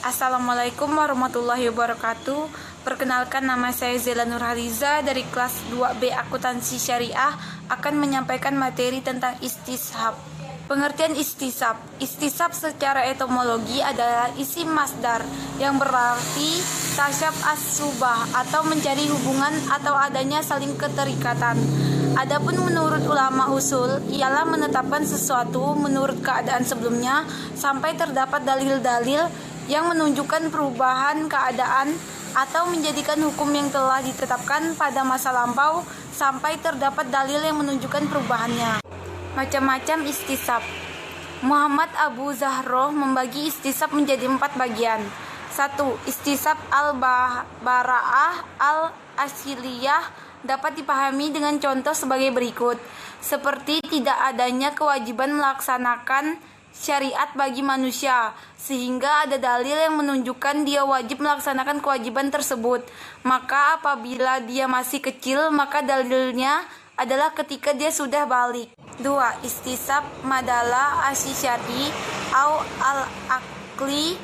Assalamualaikum warahmatullahi wabarakatuh. Perkenalkan, nama saya Zela Nurhaliza dari kelas 2B Akuntansi Syariah akan menyampaikan materi tentang istishab. Pengertian istishab. Istishab secara etimologi adalah isim masdar yang berarti tasyab as-subah atau mencari hubungan atau adanya saling keterikatan. Adapun menurut ulama usul ialah menetapkan sesuatu menurut keadaan sebelumnya sampai terdapat dalil-dalil yang menunjukkan perubahan keadaan atau menjadikan hukum yang telah ditetapkan pada masa lampau sampai terdapat dalil yang menunjukkan perubahannya. Macam-macam istishab. Muhammad Abu Zahroh membagi istishab menjadi 4 bagian. 1. Istishab al-bara'ah al-asiliyah dapat dipahami dengan contoh sebagai berikut, seperti tidak adanya kewajiban melaksanakan syariat bagi manusia, sehingga ada dalil yang menunjukkan dia wajib melaksanakan kewajiban tersebut. Maka apabila dia masih kecil, maka dalilnya adalah ketika dia sudah balik. 2. Istishab madala asyari au al-akli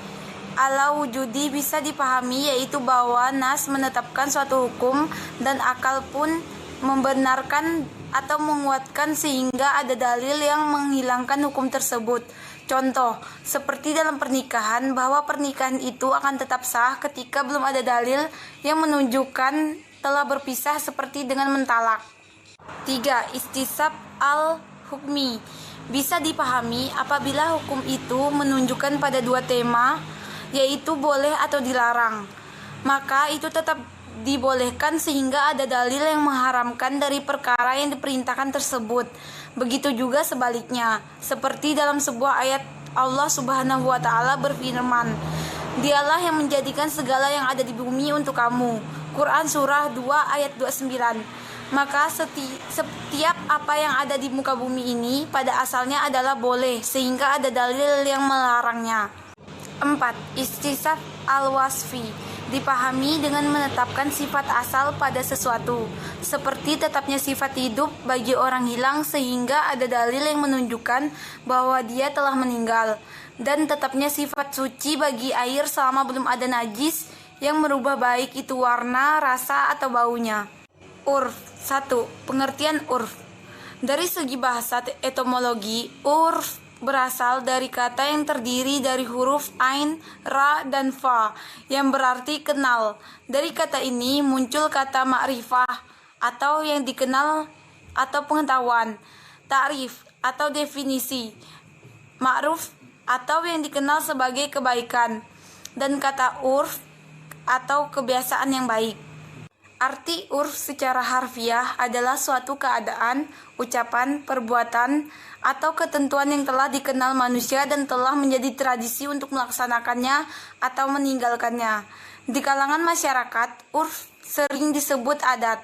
ala wujudi bisa dipahami, yaitu bahwa nas menetapkan suatu hukum dan akal pun membenarkan atau menguatkan sehingga ada dalil yang menghilangkan hukum tersebut. Contoh, seperti dalam pernikahan, bahwa pernikahan itu akan tetap sah ketika belum ada dalil yang menunjukkan telah berpisah, seperti dengan mentalak. 3. Istishab al-hukmi bisa dipahami apabila hukum itu menunjukkan pada 2 tema, yaitu boleh atau dilarang, maka itu tetap dibolehkan sehingga ada dalil yang mengharamkan dari perkara yang diperintahkan tersebut. Begitu juga sebaliknya, seperti dalam sebuah ayat Allah Subhanahu wa Ta'ala berfirman, "Dialah yang menjadikan segala yang ada di bumi untuk kamu." Quran surah 2 ayat 29. Maka setiap apa yang ada di muka bumi ini pada asalnya adalah boleh, sehingga ada dalil yang melarangnya. 4. Istishab al-wasfi dipahami dengan menetapkan sifat asal pada sesuatu, seperti tetapnya sifat hidup bagi orang hilang sehingga ada dalil yang menunjukkan bahwa dia telah meninggal, dan tetapnya sifat suci bagi air selama belum ada najis yang merubah baik itu warna, rasa, atau baunya. Urf. 1. Pengertian urf. Dari segi bahasa etimologi, urf berasal dari kata yang terdiri dari huruf ain, ra, dan fa yang berarti kenal. Dari kata ini muncul kata ma'rifah atau yang dikenal atau pengetahuan, ta'rif atau definisi, ma'ruf atau yang dikenal sebagai kebaikan, dan kata urf atau kebiasaan yang baik. Arti urf secara harfiah adalah suatu keadaan, ucapan, perbuatan, atau ketentuan yang telah dikenal manusia dan telah menjadi tradisi untuk melaksanakannya atau meninggalkannya. Di kalangan masyarakat, urf sering disebut adat.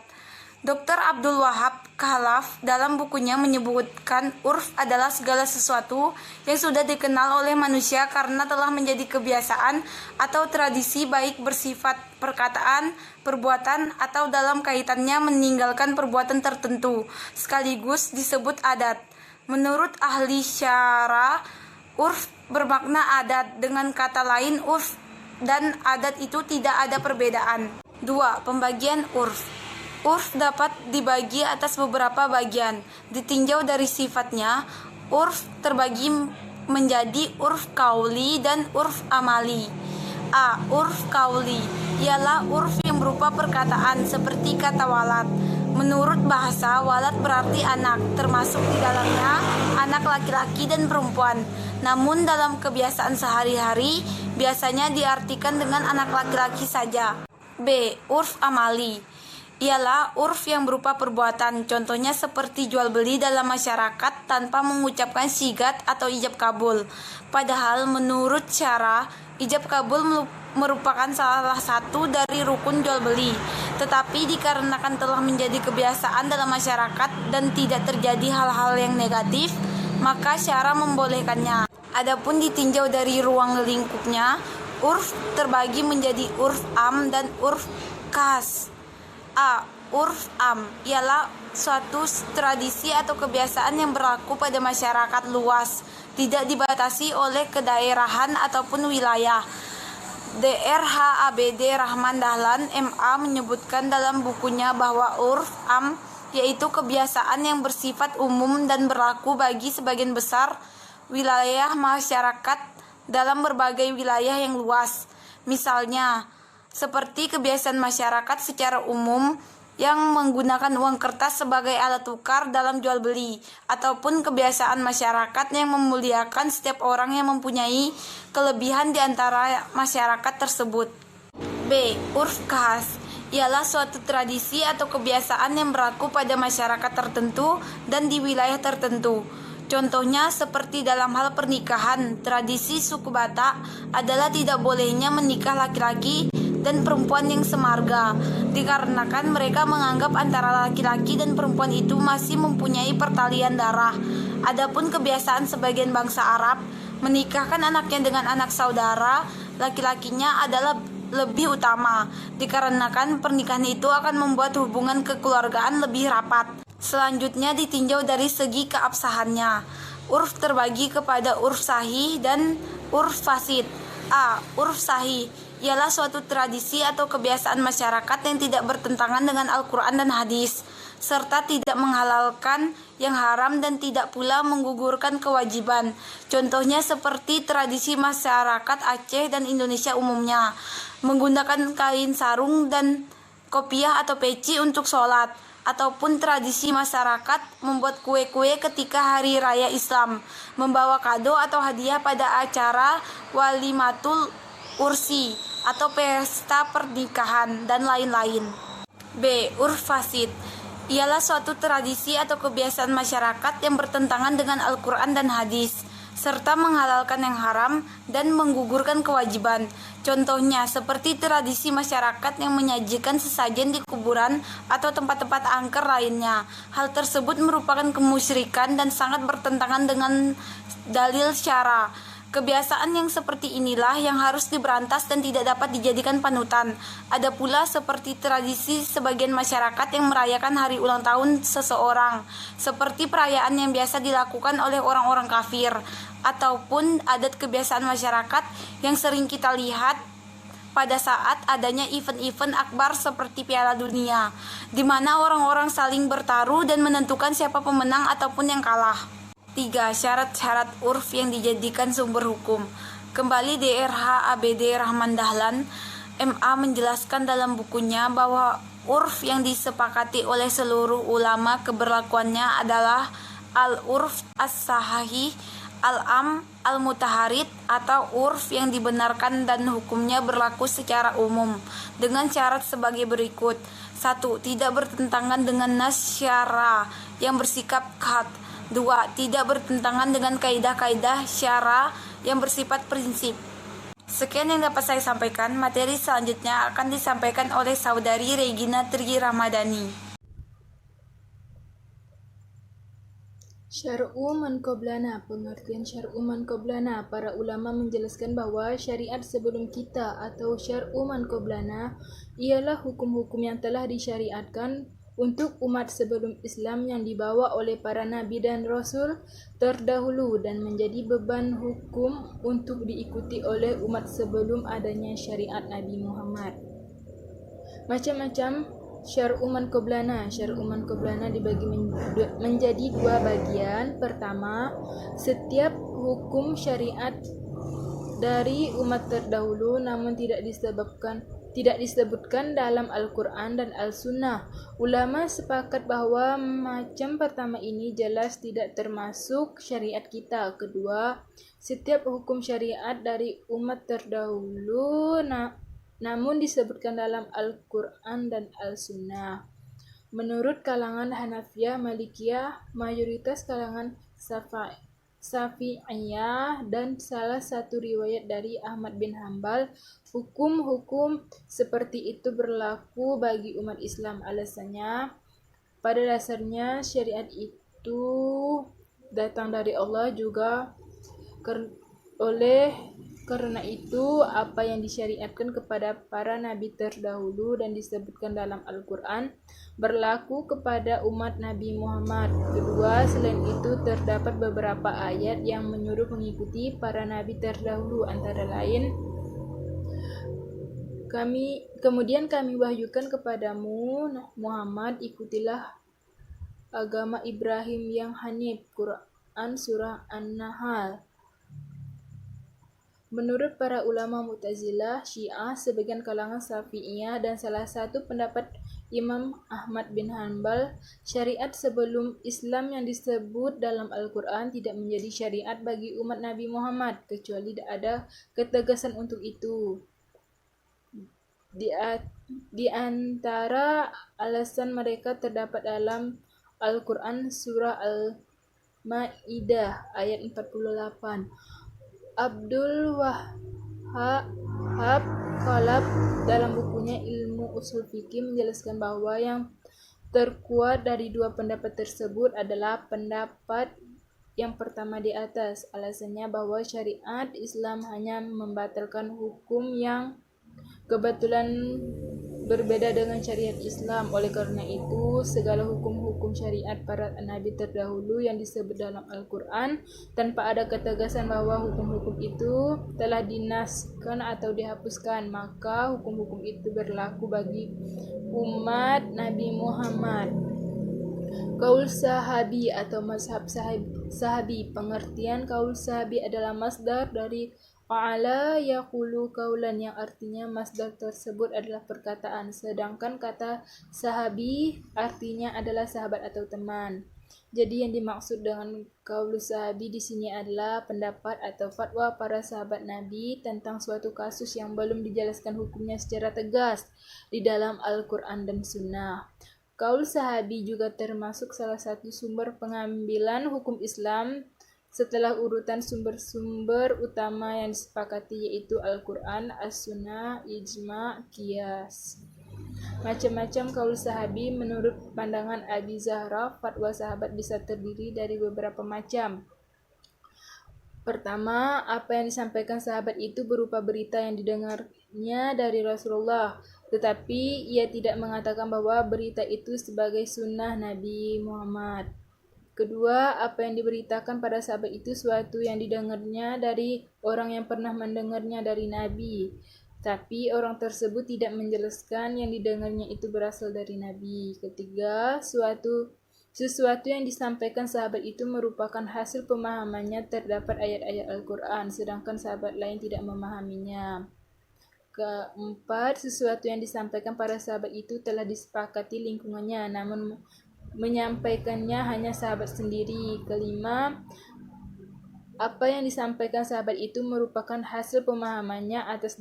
Dr. Abdul Wahab Khalaf dalam bukunya menyebutkan urf adalah segala sesuatu yang sudah dikenal oleh manusia karena telah menjadi kebiasaan atau tradisi, baik bersifat perkataan, perbuatan, atau dalam kaitannya meninggalkan perbuatan tertentu, sekaligus disebut adat. Menurut ahli syara, urf bermakna adat. Dengan kata lain, urf dan adat itu tidak ada perbedaan. 2. Pembagian urf. Urf dapat dibagi atas beberapa bagian. Ditinjau dari sifatnya, urf terbagi menjadi urf kauli dan urf amali. A. Urf kauli ialah urf yang berupa perkataan seperti kata walad. Menurut bahasa, walad berarti anak, termasuk di dalamnya anak laki-laki dan perempuan. Namun dalam kebiasaan sehari-hari, biasanya diartikan dengan anak laki-laki saja. B. Urf amali ialah urf yang berupa perbuatan, contohnya seperti jual beli dalam masyarakat tanpa mengucapkan syigat atau ijab kabul. Padahal menurut syara, ijab kabul merupakan salah satu dari rukun jual beli, tetapi dikarenakan telah menjadi kebiasaan dalam masyarakat dan tidak terjadi hal-hal yang negatif, maka syara membolehkannya. Adapun ditinjau dari ruang lingkupnya, urf terbagi menjadi urf am dan urf khas. A. Urf am ialah suatu tradisi atau kebiasaan yang berlaku pada masyarakat luas, tidak dibatasi oleh kedaerahan ataupun wilayah. Dr. Abd Rahman Dahlan, MA, menyebutkan dalam bukunya bahwa urf am yaitu kebiasaan yang bersifat umum dan berlaku bagi sebagian besar wilayah masyarakat dalam berbagai wilayah yang luas. Misalnya, seperti kebiasaan masyarakat secara umum yang menggunakan uang kertas sebagai alat tukar dalam jual beli, ataupun kebiasaan masyarakat yang memuliakan setiap orang yang mempunyai kelebihan di antara masyarakat tersebut. B. Urf khas ialah suatu tradisi atau kebiasaan yang berlaku pada masyarakat tertentu dan di wilayah tertentu. Contohnya seperti dalam hal pernikahan, tradisi suku Batak adalah tidak bolehnya menikah laki-laki dan perempuan yang semarga, dikarenakan mereka menganggap antara laki-laki dan perempuan itu masih mempunyai pertalian darah. Adapun kebiasaan sebagian bangsa Arab, menikahkan anaknya dengan anak saudara laki-lakinya adalah lebih utama, dikarenakan pernikahan itu akan membuat hubungan kekeluargaan lebih rapat. Selanjutnya ditinjau dari segi keabsahannya. Urf terbagi kepada urf sahih dan urf fasid. A. Urf sahih ialah suatu tradisi atau kebiasaan masyarakat yang tidak bertentangan dengan Al-Quran dan hadis, serta tidak menghalalkan yang haram dan tidak pula menggugurkan kewajiban. Contohnya seperti tradisi masyarakat Aceh dan Indonesia umumnya, menggunakan kain sarung dan kopiah atau peci untuk sholat, ataupun tradisi masyarakat membuat kue-kue ketika hari raya Islam, membawa kado atau hadiah pada acara walimatul ursi atau pesta pernikahan, dan lain-lain. B. Urf fasid ialah suatu tradisi atau kebiasaan masyarakat yang bertentangan dengan Al-Quran dan hadis, serta menghalalkan yang haram dan menggugurkan kewajiban. Contohnya seperti tradisi masyarakat yang menyajikan sesajen di kuburan atau tempat-tempat angker lainnya. Hal tersebut merupakan kemusyrikan dan sangat bertentangan dengan dalil syara. Kebiasaan yang seperti inilah yang harus diberantas dan tidak dapat dijadikan panutan. Ada pula seperti tradisi sebagian masyarakat yang merayakan hari ulang tahun seseorang, seperti perayaan yang biasa dilakukan oleh orang-orang kafir, ataupun adat kebiasaan masyarakat yang sering kita lihat pada saat adanya event-event akbar seperti Piala Dunia, di mana orang-orang saling bertaruh dan menentukan siapa pemenang ataupun yang kalah. 3. Syarat-syarat urf yang dijadikan sumber hukum. Kembali Dr. Abd Rahman Dahlan, MA, menjelaskan dalam bukunya bahwa urf yang disepakati oleh seluruh ulama keberlakuannya adalah al-urf as-sahih, al-am, al-mutaharid, atau urf yang dibenarkan dan hukumnya berlaku secara umum, dengan syarat sebagai berikut. 1. Tidak bertentangan dengan nas syara yang bersikap qat. 2. Tidak bertentangan dengan kaidah-kaidah syara yang bersifat prinsip. Sekian yang dapat saya sampaikan. Materi selanjutnya akan disampaikan oleh Saudari Regina Tri Ramadhani. Syar'u man qablana. Pengertian syar'u man qablana, para ulama menjelaskan bahwa syariat sebelum kita atau syar'u man qablana ialah hukum-hukum yang telah disyariatkan untuk umat sebelum Islam yang dibawa oleh para nabi dan rasul terdahulu dan menjadi beban hukum untuk diikuti oleh umat sebelum adanya syariat Nabi Muhammad. Macam-macam syar'u man qablana. Syar'u man qablana dibagi menjadi dua bagian. Pertama, setiap hukum syariat dari umat terdahulu namun tidak disebutkan dalam Al-Quran dan Al-Sunnah. Ulama sepakat bahwa macam pertama ini jelas tidak termasuk syariat kita. Kedua, setiap hukum syariat dari umat terdahulu namun disebutkan dalam Al-Quran dan Al-Sunnah. Menurut kalangan Hanafiyah, Malikiyah, mayoritas kalangan Syafi'iyah, dan salah satu riwayat dari Ahmad bin Hanbal, hukum-hukum seperti itu berlaku bagi umat Islam. Alasannya, pada dasarnya syariat itu datang dari Allah juga. Karena itu, apa yang disyariatkan kepada para nabi terdahulu dan disebutkan dalam Al-Quran berlaku kepada umat Nabi Muhammad. Kedua, selain itu terdapat beberapa ayat yang menyuruh mengikuti para nabi terdahulu, antara lain Kemudian kami wahyukan kepadamu Muhammad, ikutilah agama Ibrahim yang hanif. Quran Surah An-Nahl. Menurut para ulama Mu'tazilah, Syiah, sebagian kalangan Syafi'iyah, dan salah satu pendapat Imam Ahmad bin Hanbal, syariat sebelum Islam yang disebut dalam Al-Quran tidak menjadi syariat bagi umat Nabi Muhammad, kecuali ada ketegasan untuk itu. Di antara alasan mereka terdapat dalam Al-Quran Surah Al-Ma'idah ayat 48. Abdul Wahhab Khalaf dalam bukunya Ilmu Ushul Fiqih menjelaskan bahwa yang terkuat dari dua pendapat tersebut adalah pendapat yang pertama di atas. Alasannya bahwa syariat Islam hanya membatalkan hukum yang kebetulan berbeda dengan syariat Islam. Oleh karena itu, segala hukum-hukum syariat para nabi terdahulu yang disebut dalam Al-Quran tanpa ada ketegasan bahwa hukum-hukum itu telah dinaskan atau dihapuskan, maka hukum-hukum itu berlaku bagi umat Nabi Muhammad. Kaul sahabi atau mazhab sahabi. Pengertian kaul sahabi adalah masdar dari qala yaqulu kaulan, yang artinya masdar tersebut adalah perkataan, sedangkan kata sahabi artinya adalah sahabat atau teman. Jadi yang dimaksud dengan kaul sahabi di sini adalah pendapat atau fatwa para sahabat Nabi tentang suatu kasus yang belum dijelaskan hukumnya secara tegas di dalam Al-Quran dan Sunnah. Kaul sahabi juga termasuk salah satu sumber pengambilan hukum Islam setelah urutan sumber-sumber utama yang disepakati, yaitu Al-Quran, As-Sunnah, Ijma', Qiyas. Macam-macam kaul sahabi. Menurut pandangan Abi Zahra, fatwa sahabat bisa terdiri dari beberapa macam. Pertama, apa yang disampaikan sahabat itu berupa berita yang didengarnya dari Rasulullah, tetapi ia tidak mengatakan bahwa berita itu sebagai sunnah Nabi Muhammad. Kedua, apa yang diberitakan pada sahabat itu suatu yang didengarnya dari orang yang pernah mendengarnya dari Nabi, tapi orang tersebut tidak menjelaskan yang didengarnya itu berasal dari Nabi. Ketiga, sesuatu yang disampaikan sahabat itu merupakan hasil pemahamannya terdapat ayat-ayat Al-Quran, sedangkan sahabat lain tidak memahaminya. Keempat, sesuatu yang disampaikan para sahabat itu telah disepakati lingkungannya, namun menyampaikannya hanya sahabat sendiri. Kelima, apa yang disampaikan sahabat itu merupakan hasil pemahamannya atas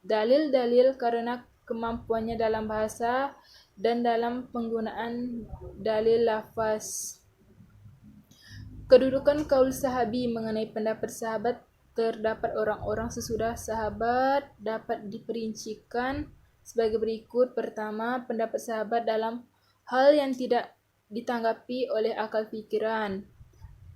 dalil-dalil karena kemampuannya dalam bahasa dan dalam penggunaan dalil lafaz. Kedudukan kaul sahabi. Mengenai pendapat sahabat, terdapat orang-orang sesudah sahabat dapat diperincikan sebagai berikut. Pertama, pendapat sahabat dalam hal yang tidak ditanggapi oleh akal pikiran.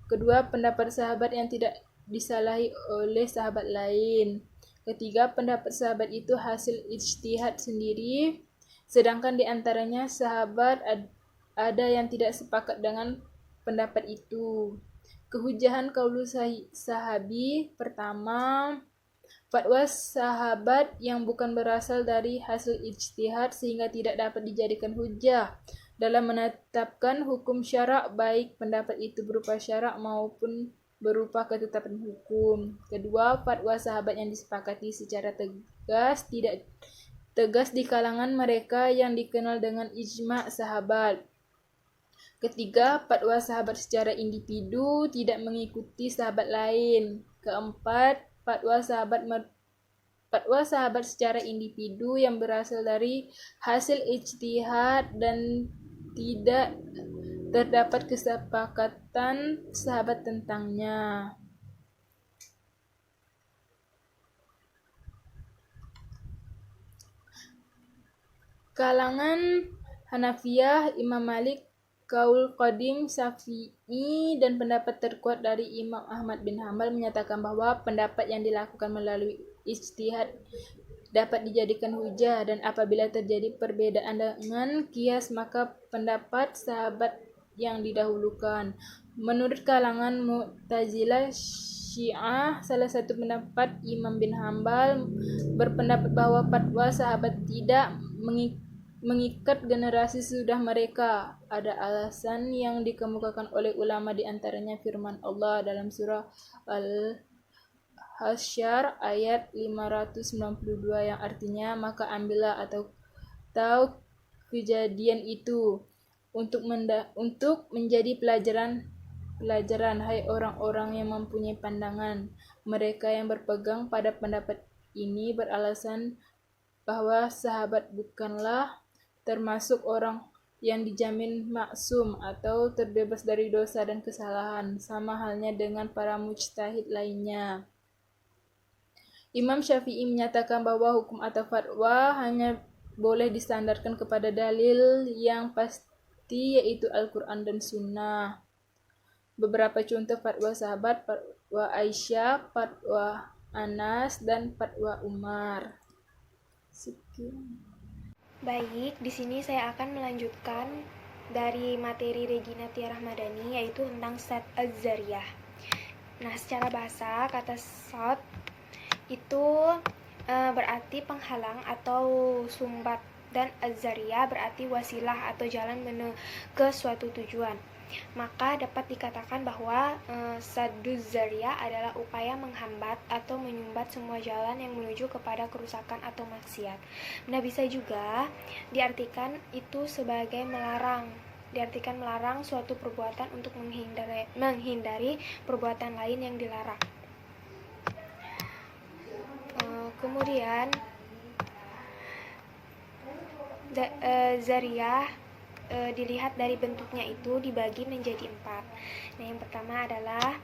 Kedua, pendapat sahabat yang tidak disalahi oleh sahabat lain. Ketiga, pendapat sahabat itu hasil ijtihad sendiri, sedangkan di antaranya sahabat ada yang tidak sepakat dengan pendapat itu. Kehujahan kaulu sahabi. Pertama, fatwa sahabat yang bukan berasal dari hasil ijtihad sehingga tidak dapat dijadikan hujah dalam menetapkan hukum syarak, baik pendapat itu berupa syarak maupun berupa ketetapan hukum. Kedua, fatwa sahabat yang disepakati secara tidak tegas di kalangan mereka yang dikenal dengan ijma' sahabat. Ketiga, fatwa sahabat secara individu tidak mengikuti sahabat lain. Keempat, fatwa sahabat secara individu yang berasal dari hasil ijtihad dan tidak terdapat kesepakatan sahabat tentangnya. Kalangan Hanafiyah, Imam Malik, kaul Qadim, Syafi'i, dan pendapat terkuat dari Imam Ahmad bin Hanbal menyatakan bahwa pendapat yang dilakukan melalui ijtihad dapat dijadikan hujah, dan apabila terjadi perbedaan dengan qiyas maka pendapat sahabat yang didahulukan. Menurut kalangan Mu'tazilah, Syiah, salah satu pendapat Imam bin Hambal berpendapat bahwa fatwa sahabat tidak mengikat generasi sesudah mereka. Ada alasan yang dikemukakan oleh ulama, di antaranya firman Allah dalam surah Al-Hasyr ayat 592 yang artinya, maka ambillah atau tahu kejadian itu untuk menjadi pelajaran, hai orang-orang yang mempunyai pandangan. Mereka yang berpegang pada pendapat ini beralasan bahwa sahabat bukanlah termasuk orang yang dijamin maksum atau terbebas dari dosa dan kesalahan, sama halnya dengan para mujtahid lainnya. Imam Syafi'i menyatakan bahwa hukum atau fatwa hanya boleh disandarkan kepada dalil yang pasti, yaitu Al-Quran dan Sunnah. Beberapa contoh fatwa sahabat: fatwa Aisyah, fatwa Anas, dan fatwa Umar. Sekian. Baik, di sini saya akan melanjutkan dari materi Regina Tia Rahmadani, yaitu tentang Sad Az-Zariyah. Nah, secara bahasa, kata Sad itu berarti penghalang atau sumbat, dan Az-Zariyah berarti wasilah atau jalan ke suatu tujuan. Maka dapat dikatakan bahwa Sadduz Zariyah adalah upaya menghambat atau menyumbat semua jalan yang menuju kepada kerusakan atau maksiat. Nah, bisa juga diartikan itu sebagai melarang suatu perbuatan untuk menghindari perbuatan lain yang dilarang. Kemudian Zariyah dilihat dari bentuknya itu dibagi menjadi 4. Nah, yang pertama adalah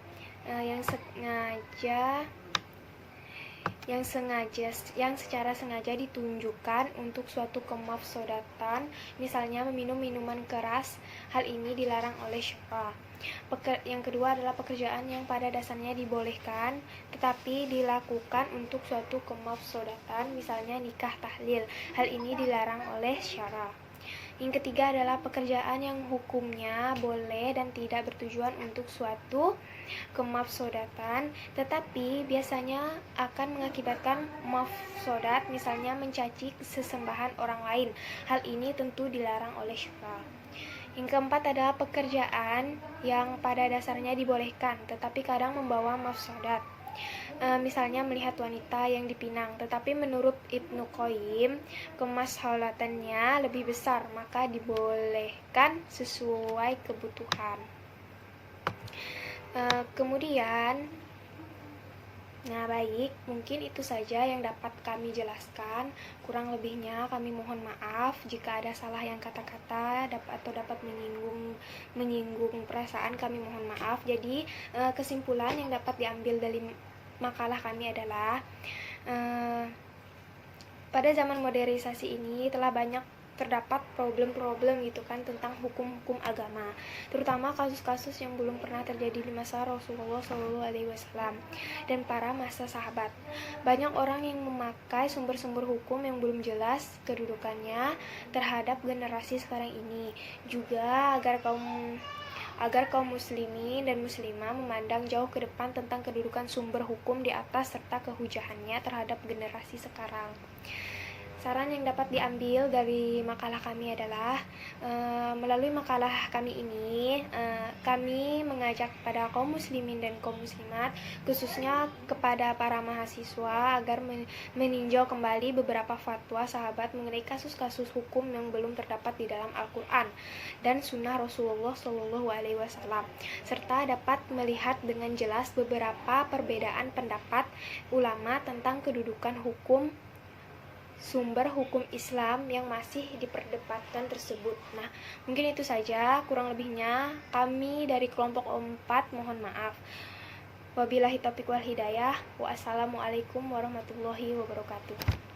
yang secara sengaja ditunjukkan untuk suatu kemafsodatan, misalnya meminum minuman keras. Hal ini dilarang oleh syara. Yang kedua adalah pekerjaan yang pada dasarnya dibolehkan tetapi dilakukan untuk suatu kemafsodatan, misalnya nikah tahlil. Hal ini dilarang oleh syara. Yang ketiga adalah pekerjaan yang hukumnya boleh dan tidak bertujuan untuk suatu kemafsodatan, tetapi biasanya akan mengakibatkan mafsodat, misalnya mencaci sesembahan orang lain. Hal ini tentu dilarang oleh syara. Yang keempat adalah pekerjaan yang pada dasarnya dibolehkan tetapi kadang membawa mafsadat. Misalnya melihat wanita yang dipinang, tetapi menurut Ibnu Qayyim kemaslahataannya lebih besar, maka dibolehkan sesuai kebutuhan. Kemudian, nah baik, mungkin itu saja yang dapat kami jelaskan. Kurang lebihnya kami mohon maaf jika ada salah yang kata-kata atau dapat menyinggung perasaan, kami mohon maaf. Jadi kesimpulan yang dapat diambil dari makalah kami adalah pada zaman modernisasi ini telah banyak terdapat problem-problem gitu kan tentang hukum-hukum agama, terutama kasus-kasus yang belum pernah terjadi di masa Rasulullah SAW dan para masa sahabat. Banyak orang yang memakai sumber-sumber hukum yang belum jelas kedudukannya terhadap generasi sekarang ini, juga agar kaum muslimin dan muslimah memandang jauh ke depan tentang kedudukan sumber hukum di atas serta kehujahannya terhadap generasi sekarang. Saran yang dapat diambil dari makalah kami adalah melalui makalah kami ini kami mengajak pada kaum muslimin dan kaum muslimat, khususnya kepada para mahasiswa, agar meninjau kembali beberapa fatwa sahabat mengenai kasus-kasus hukum yang belum terdapat di dalam Al-Quran dan Sunnah Rasulullah SAW, serta dapat melihat dengan jelas beberapa perbedaan pendapat ulama tentang kedudukan hukum sumber hukum Islam yang masih diperdebatkan tersebut. Nah, mungkin itu saja, kurang lebihnya kami dari kelompok 4 mohon maaf. Wabillahi taufiq wal hidayah. Wassalamualaikum warahmatullahi wabarakatuh.